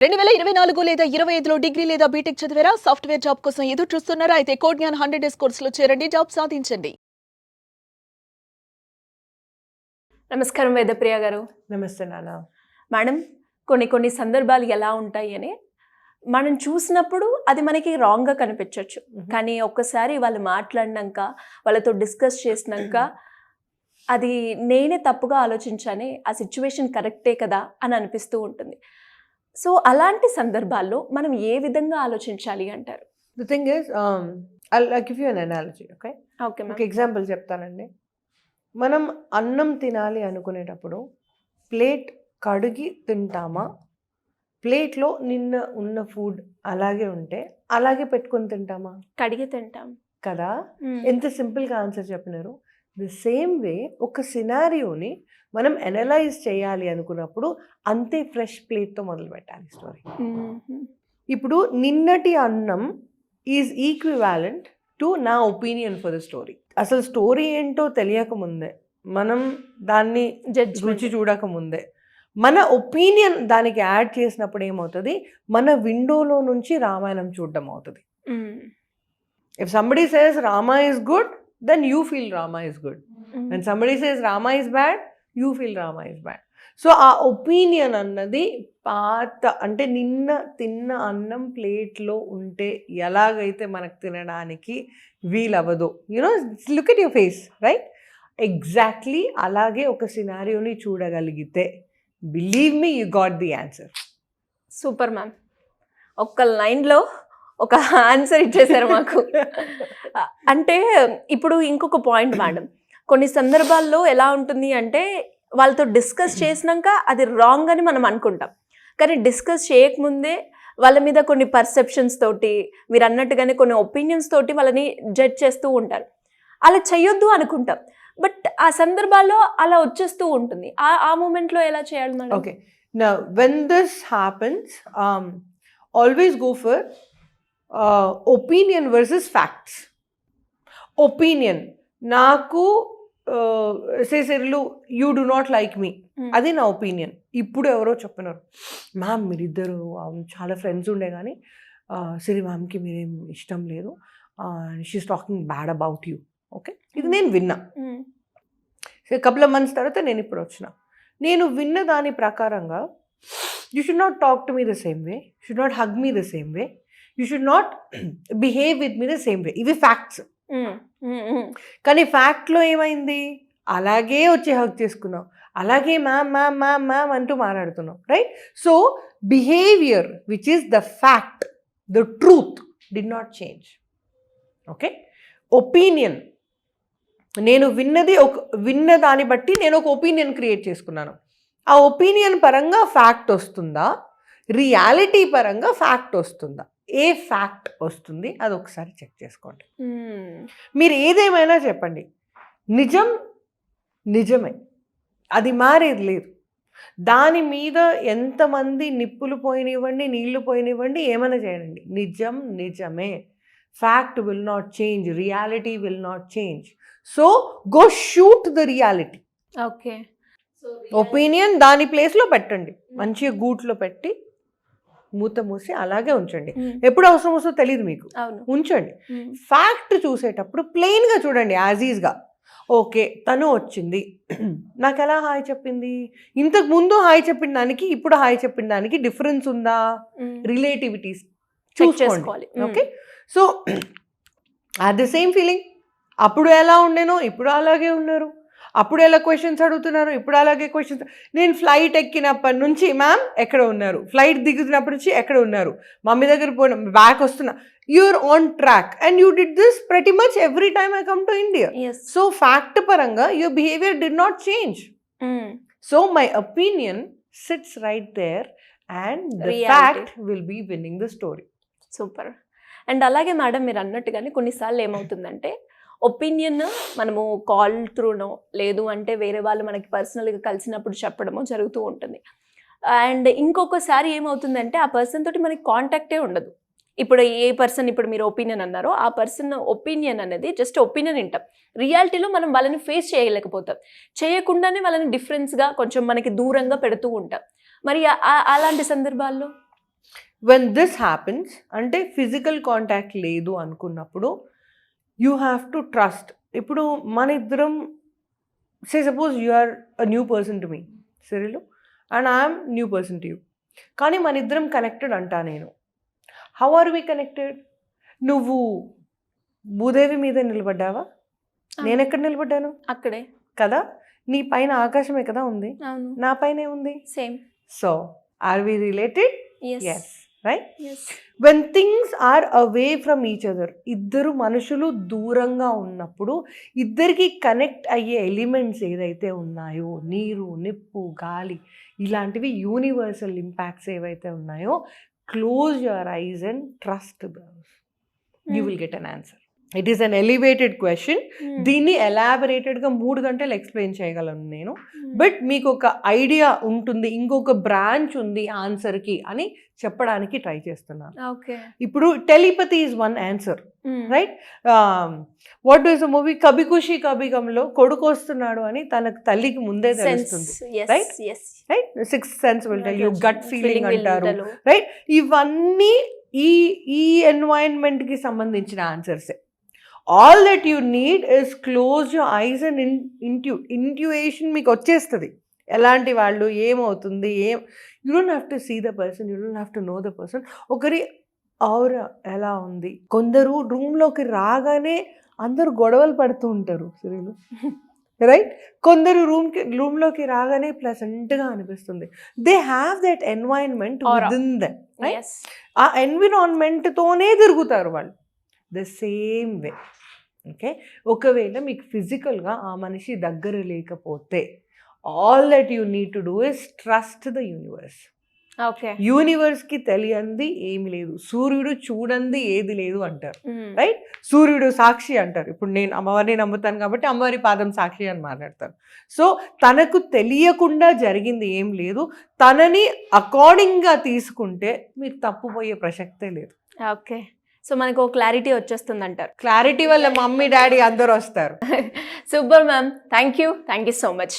2024 లేదా 25లో డిగ్రీ లేదా బీటెక్ చదివారా? సాఫ్ట్వేర్ జాబ్ కోసం ఎదురు చూస్తున్నారా? అయితే కోడ్ జ్ఞాన్ 100 డేస్ కోర్సులో చేరండి, జాబ్ సాధించండి. నమస్కారం వేదప్రియ గారు. నమస్తే నాన్న. మేడం, కొన్ని సందర్భాలు ఎలా ఉంటాయి అని మనం చూసినప్పుడు అది మనకి రాంగ్గా కనిపించవచ్చు. కానీ ఒక్కసారి వాళ్ళు మాట్లాడినాక, వాళ్ళతో డిస్కస్ చేసినాక అది నేనే తప్పుగా ఆలోచించానే, ఆ సిచ్యువేషన్ కరెక్టే కదా అని అనిపిస్తూ ఉంటుంది. సో అలాంటి సందర్భాల్లో మనం ఏ విధంగా ఆలోచించాలి అంటారు? The thing is I'll give you an analogy. Okay, okay, ఒక ఎగ్జాంపుల్ చెప్తానండి. మనం అన్నం తినాలి అనుకునేటప్పుడు ప్లేట్ కడిగి తింటామా, ప్లేట్లో నిన్న ఉన్న ఫుడ్ అలాగే ఉంటే అలాగే పెట్టుకొని తింటామా? కడిగి తింటాం కదా. ఎంత సింపుల్గా ఆన్సర్ చెప్పినారు. ది సేమ్ వే ఒక సినారియోని మనం అనలైజ్ చేయాలి అనుకున్నప్పుడు అంతే ఫ్రెష్ ప్లేట్తో మొదలు పెట్టాలి స్టోరీ. ఇప్పుడు నిన్నటి అన్నం ఈజ్ ఈక్వివాలెంట్ టు నా ఒపీనియన్ ఫర్ ద స్టోరీ. అసలు స్టోరీ ఏంటో తెలియకముందే, మనం దాన్ని రుచి చూడకముందే మన ఒపీనియన్ దానికి యాడ్ చేసినప్పుడు ఏమవుతుంది, మన విండోలో నుంచి రామాయణం చూడడం అవుతుంది. If somebody says Rama is good, then you feel Rama is good. When somebody says Rama is bad, you feel Rama is bad. So ఆ ఒపీనియన్ అన్నది పాత, అంటే నిన్న తిన్న అన్నం ప్లేట్లో ఉంటే ఎలాగైతే మనకు తినడానికి వీలవ్వదు, you know, look at your face, right? Exactly అలాగే ఒక సినారియోని చూడగలిగితే, believe me, you got the answer. Super ma'am, ఒక్క లైన్లో ఒక ఆన్సర్ ఇచ్చేసారు మాకు. అంటే ఇప్పుడు ఇంకొక పాయింట్ మేడం, కొన్ని సందర్భాల్లో ఎలా ఉంటుంది అంటే వాళ్ళతో డిస్కస్ చేసినాక అది రాంగ్ అని మనం అనుకుంటాం, కానీ డిస్కస్ చేయకముందే వాళ్ళ మీద కొన్ని పర్సెప్షన్స్ తోటి, మీరు అన్నట్టుగానే కొన్ని ఒపీనియన్స్ తోటి వాళ్ళని జడ్జ్ చేస్తూ ఉంటారు. అలా చేయొద్దు అనుకుంటాం, బట్ ఆ సందర్భాల్లో అలా వచ్చేస్తూ ఉంటుంది. ఆ మూమెంట్లో ఎలా చేయాలి madam? Okay, now when this happens, always go for opinion versus facts. Opinion, నాకు సేసరిలు యూ డు నాట్ లైక్ మీ, అది నా ఒపీనియన్. ఇప్పుడు ఎవరో చెప్పినారు, మ్యామ్ మీరిద్దరు చాలా ఫ్రెండ్స్ ఉండే కానీ సిరి మ్యామ్కి మీరేం ఇష్టం లేదు, she's talking bad about you. Okay, ఇది నేను విన్నా. కపుల్ ఆఫ్ మంత్స్ తర్వాత నేను ఇప్పుడు వచ్చిన, నేను విన్న దాని ప్రకారంగా you should not talk to me the same way, should not hug me the same way, you should not behave with me the same వే. ఇవి ఫ్యాక్ట్స్. కానీ ఫ్యాక్ట్లో ఏమైంది, అలాగే వచ్చి హక్ చేసుకున్నావు, అలాగే మ్యామ్ మ్యామ్ మ్యామ్ మ్యామ్ అంటూ మాట్లాడుతున్నావు, right? So behaviour which is the fact, the truth did not change. Okay, opinion, నేను విన్న దాన్ని బట్టి నేను ఒక ఒపీనియన్ క్రియేట్ చేసుకున్నాను. ఆ ఒపీనియన్ పరంగా ఫ్యాక్ట్ వస్తుందా, రియాలిటీ పరంగా ఫ్యాక్ట్ వస్తుందా? ఏ ఫ్యాక్ట్ వస్తుంది అది ఒకసారి చెక్ చేసుకోండి. మీరు ఏదేమైనా చెప్పండి, నిజం నిజమే, అది మారేది లేదు. దాని మీద ఎంతమంది నిప్పులు పోయినివ్వండి, నీళ్లు పోయినివ్వండి, ఏమైనా చేయండి, నిజం నిజమే. Fact will not change, reality will not change. So go shoot the reality. Okay, opinion దాని ప్లేస్లో పెట్టండి, మంచిగా గూట్లో పెట్టి మూత మూసి అలాగే ఉంచండి. ఎప్పుడు అవసరం వస్తుందో తెలియదు మీకు, ఉంచండి. ఫ్యాక్ట్ చూసేటప్పుడు ప్లెయిన్గా చూడండి, యాజీజ్గా. ఓకే, తను వచ్చింది, నాకు ఎలా హాయ్ చెప్పింది, ఇంతకు ముందు హాయ్ చెప్పిన దానికి ఇప్పుడు హాయ్ చెప్పిన దానికి డిఫరెన్స్ ఉందా, రిలేటివిటీస్ చూసుకోవాలి. ఓకే, సో అది సేమ్ ఫీలింగ్, అప్పుడు ఎలా ఉండేనో ఇప్పుడు అలాగే ఉన్నారు, అప్పుడు ఎలా క్వశ్చన్స్ అడుగుతున్నారు ఇప్పుడు అలాగే క్వశ్చన్స్. నేను ఫ్లైట్ ఎక్కినప్పటి నుంచి మ్యామ్ ఎక్కడ ఉన్నారు, ఫ్లైట్ దిగుతున్నప్పటి నుంచి ఎక్కడ ఉన్నారు, మమ్మీ దగ్గర పోయిన బ్యాక్ వస్తున్నా, you're on track and you did this pretty much every time I come to India. So fact పరంగా your behaviour did not change. So my opinion sits right there and the fact will be winning the story. Super. And అలాగే madam, మీరు అన్నట్టుగానే కొన్నిసార్లు ఏమవుతుందంటే opinion మనము call త్రూనో లేదు అంటే వేరే వాళ్ళు మనకి పర్సనల్గా కలిసినప్పుడు చెప్పడమో జరుగుతూ ఉంటుంది. అండ్ ఇంకొకసారి ఏమవుతుందంటే ఆ పర్సన్ తోటి మనకి కాంటాక్టే ఉండదు. ఇప్పుడు ఏ పర్సన్ ఇప్పుడు మీరు ఒపీనియన్ అన్నారో ఆ పర్సన్ ఒపీనియన్ అనేది జస్ట్ ఒపీనియన్ వింటాం, రియాలిటీలో మనం వాళ్ళని ఫేస్ చేయలేకపోతాం, చేయకుండానే వాళ్ళని డిఫరెన్స్గా కొంచెం మనకి దూరంగా పెడుతూ ఉంటాం. మరి అలాంటి సందర్భాల్లో వెన్ దిస్ హ్యాపెన్స్ అంటే ఫిజికల్ కాంటాక్ట్ లేదు అనుకున్నప్పుడు యూ హ్యావ్ టు ట్రస్ట్. ఇప్పుడు మన ఇద్దరం suppose you are a new person to me సిరిలు and I'm new person to you, కానీ మన ఇద్దరం కనెక్టెడ్ అంటా నేను. How are we connected? నువ్వు భూదేవి మీద నిలబడ్డావా, నేను ఎక్కడ నిలబడ్డాను? అక్కడే కదా, నీ పైన ఆకాశమే కదా ఉంది, అవును నా పైన ఏముంది? Same. So are we related? Yes Yes, right? Yes When things are away from each other, ఇద్దరు మనుషులు దూరంగా ఉన్నప్పుడు ఇద్దరికి కనెక్ట్ అయ్యే ఎలిమెంట్స్ ఏదైతే ఉన్నాయో, నీరు, నిప్పు, గాలి, ఇలాంటివి యూనివర్సల్ ఇంపాక్ట్స్ ఏవైతే ఉన్నాయో, close your eyes and trust those. You will get an answer. It is an elevated question. దీన్ని ఎలాబరేటెడ్గా 3 గంటలు ఎక్స్ప్లెయిన్ చేయగలను నేను, బట్ మీకు ఒక ఐడియా ఉంటుంది, ఇంకొక బ్రాంచ్ ఉంది ఆన్సర్కి అని చెప్పడానికి ట్రై చేస్తున్నాను. ఓకే. ఇప్పుడు telepathy is one answer, right? What does the movie Kabhi Khushi Kabhi గమ్లో కొడుకు వస్తున్నాడు అని తనకు తల్లికి ముందే తెలుస్తుంది, right? Right, 6th sense will tell you, gut feeling అంటారు, రైట్? ఇవన్నీ ఈ ఎన్వైరన్మెంట్కి సంబంధించిన ఆన్సర్సే. All that you need is close your eyes and intuition మీకు వచ్చేస్తుంది. ఎలాంటి వాళ్ళు, ఏమవుతుంది, you don't have to see the person, you don't have to know the person. ఒకరి ఔరా ఎలా ఉంది. కొందరు రూమ్లోకి రాగానే అందరూ గొడవలు పడుతూ ఉంటారు సిరీలు, రైట్? కొందరు రూమ్లోకి రాగానే ప్లెజెంట్గా అనిపిస్తుంది. They have that environment within them, right? ఆ ఎన్విరాన్మెంట్తోనే తిరుగుతారు వాళ్ళు. The same way, okay? ఒకవేళ మీకు ఫిజికల్గా ఆ మనిషి దగ్గర లేకపోతే all that you need to do is trust the universe. Okay. యూనివర్స్కి తెలియంది ఏమి లేదు, సూర్యుడు చూడంది ఏది లేదు అంటారు, రైట్? సూర్యుడు సాక్షి అంటారు. ఇప్పుడు నేను అమ్మవారిని నమ్ముతాను కాబట్టి అమ్మవారి పాదం సాక్షి అని మాట్లాడతాను. సో తనకు తెలియకుండా జరిగింది ఏం లేదు, తనని అకార్డింగ్గా తీసుకుంటే మీరు తప్పుపోయే ప్రసక్తే లేదు. ఓకే. సో మనకు క్లారిటీ వచ్చేస్తుంది అంటారు. క్లారిటీ వల్ల మమ్మీ డాడీ అందరూ వస్తారు. Super ma'am, thank you so much.